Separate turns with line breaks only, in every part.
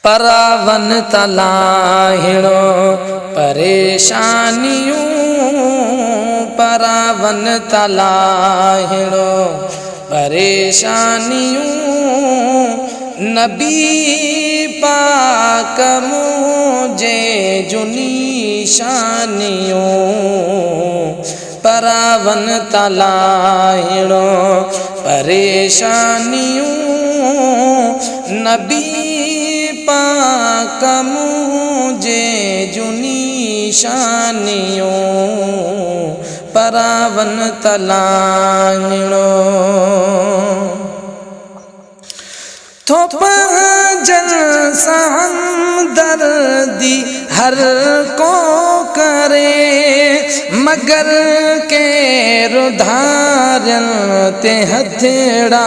परावन तलाहिणो परेशानियों, परावन तलाहिणो परेशानियों। नबी पाक मुझे जुनी शानियों, परावन तलाहिणो परेशानियों। नबी पाक मुझे जुनी शानियों, परावन तलाहिणो। थोप जलसा हमदर्दी हर को करे, मगर के रुधारन ते हथेड़ा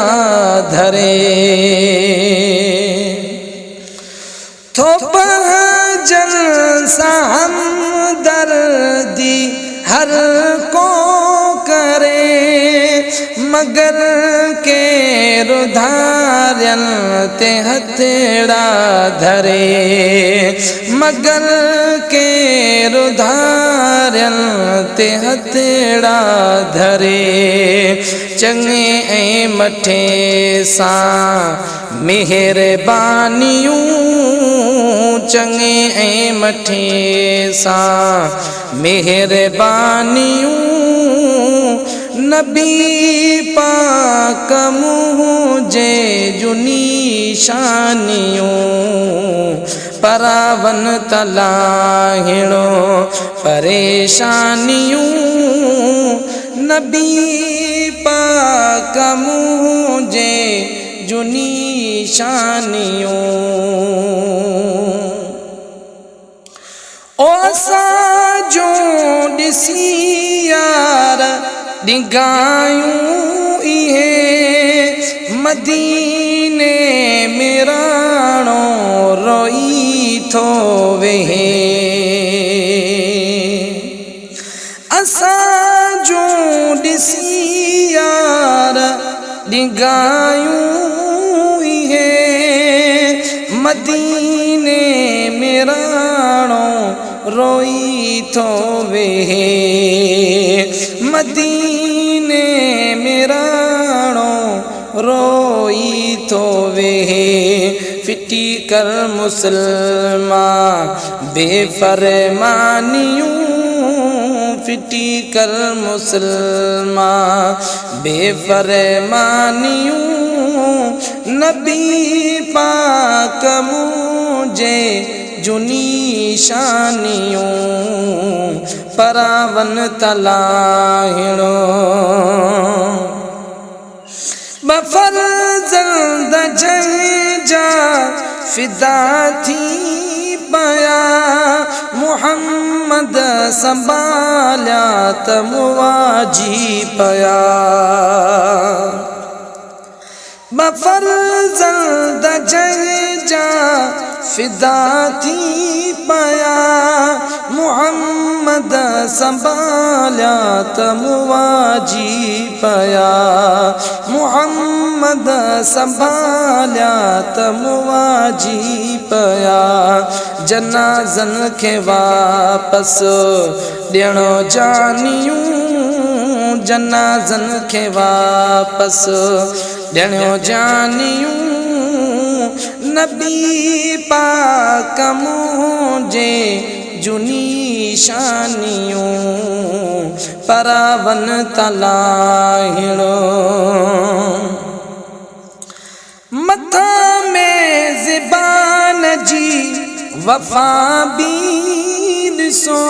धरे। थोप जलसा हमदर्दी हर को करे, मगर के रुधारन ते हथेड़ा धरे। मगर के रुधारन ते हथेड़ा धरे। चंगे ऐं मठे सां मेहरबानियूं, चंगे ऐं मठे सां मेहरबानियूं। नबी पाक मुझे जुनी शानियों, परावन तलाहिणो परेशानियों। नबी पाक मुझे जुनी शानियों। ओ साजो दिसी यार दिगायूं इहे, मदीने मेराणो रोई थो वेहे। असाजो दिसी यार दिगायूं इहे, मदीने मेराणो रोई थो वेहे। मदीने मेराणो रोई थो वेहे। फिटी कर मुसलमान बेफरमानियूं, फिटी कर मुसलमान बेफरमानियूं। नबी पाक मुझे जुनी शानियों, परावन तलाहिणो। बफरज़ंद जंहिंजा फिदा थी पया, मुहम्मद संभालिया त मुवाजी पया। बफरज़ंद जंहिंजा फिदा थी पया, मुहम्मद संभालिया त मुवाजी पया। मुहम्मद संभालिया त मुवाजी पया। जनाज़न खे वापस ॾियणो जानियूं, जनाज़न खे वापस ॾियणो जानियूं। नबी पाक मुझे जुनी शानियों, परावन तलाहिणो। मथा में ज़बान जी वफ़ा बि ॾिसो,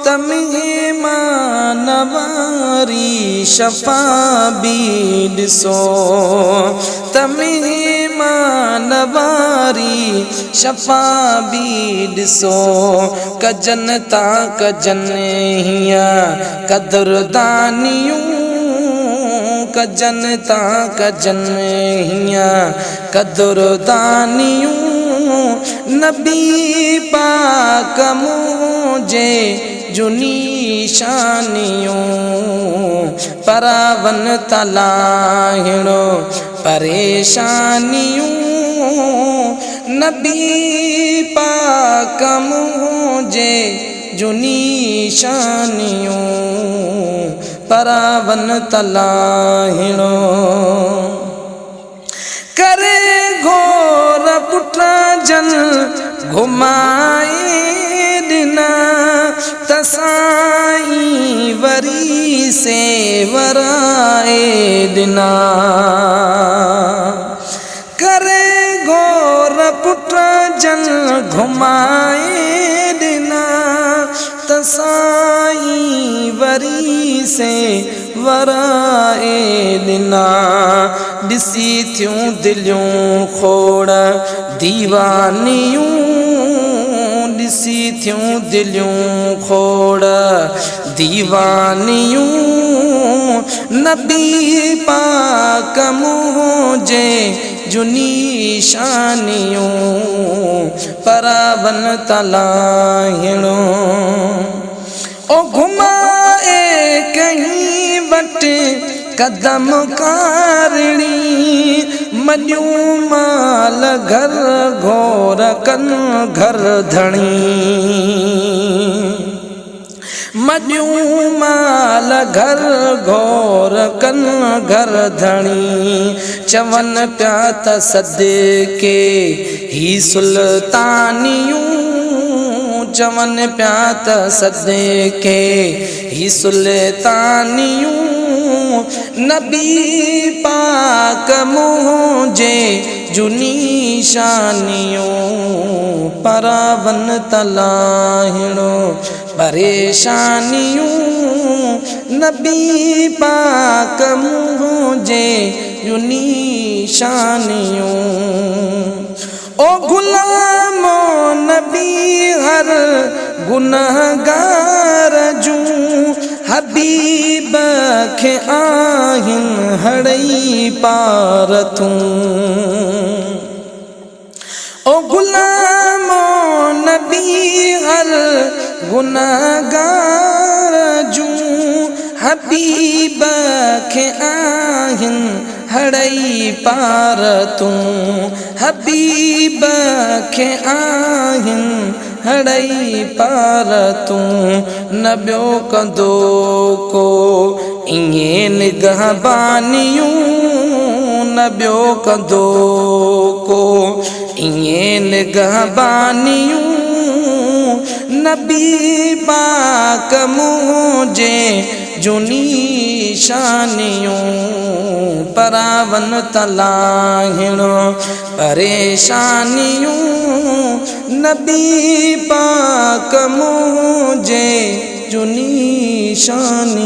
त मेहमान वारी शफ़ा बि ॾिसो, त मेहमान वारी शफ़ा बि ॾिसो। कजन ता कजन हीअं क़दुरदानियूं, कजन ता कजन हीअं क़दुरदानियूं। नबी पाक मुझे जुनी शानियों, परावन तलाहिणो परेशानियों। नबी पाक मुझे जुनी शानियों परावन तलाहिणो करे घोर पुट्रा जन घुमाए दिना तसाई वरी से वराए दिना करे घोर पुट्रा जन घुमाए दिना तसाई वरी से वराए दिना दिसी थियूं दिलियूं खोड़ दीवानियूं दिसी थियूं दिलियूं खोड़ दीवानियूं नबी पाक मुझे जुनी शानियों परावन तलाहिणो ओ घुमाए कहीं बट कदम कारिणी मॾियूं माल घर घोर कन घर धणी मॾियूं माल घर घोर कन घर धणी चवन पिया त सदके ही सुल्तानियूं चवन पिया त सदके ही सुल्तानियूं नबी पाक मुझे जुनी शानियों परावन तलाहिणो परेशानियों नबी पाक मुझे जुनी शानियों ओ गुलामो नबी हर गुनहगार जूं हबीब खे आहिन हड़ई पार तूं ओ गुलामो नबी हर गुनहगार जूं हबीब खे आहिन हड़ई पार तूं हबीब खे आहिन हड़ई पार तूं न ॿियो कंदो को इएं निगहबानियूं न ॿियो कंदो को इएं निगहबानियूं नबी पाक मुझे जुनी शानियों परावन तलाहिणो परेशानियों नबी पाक मुझे जुनी शानी।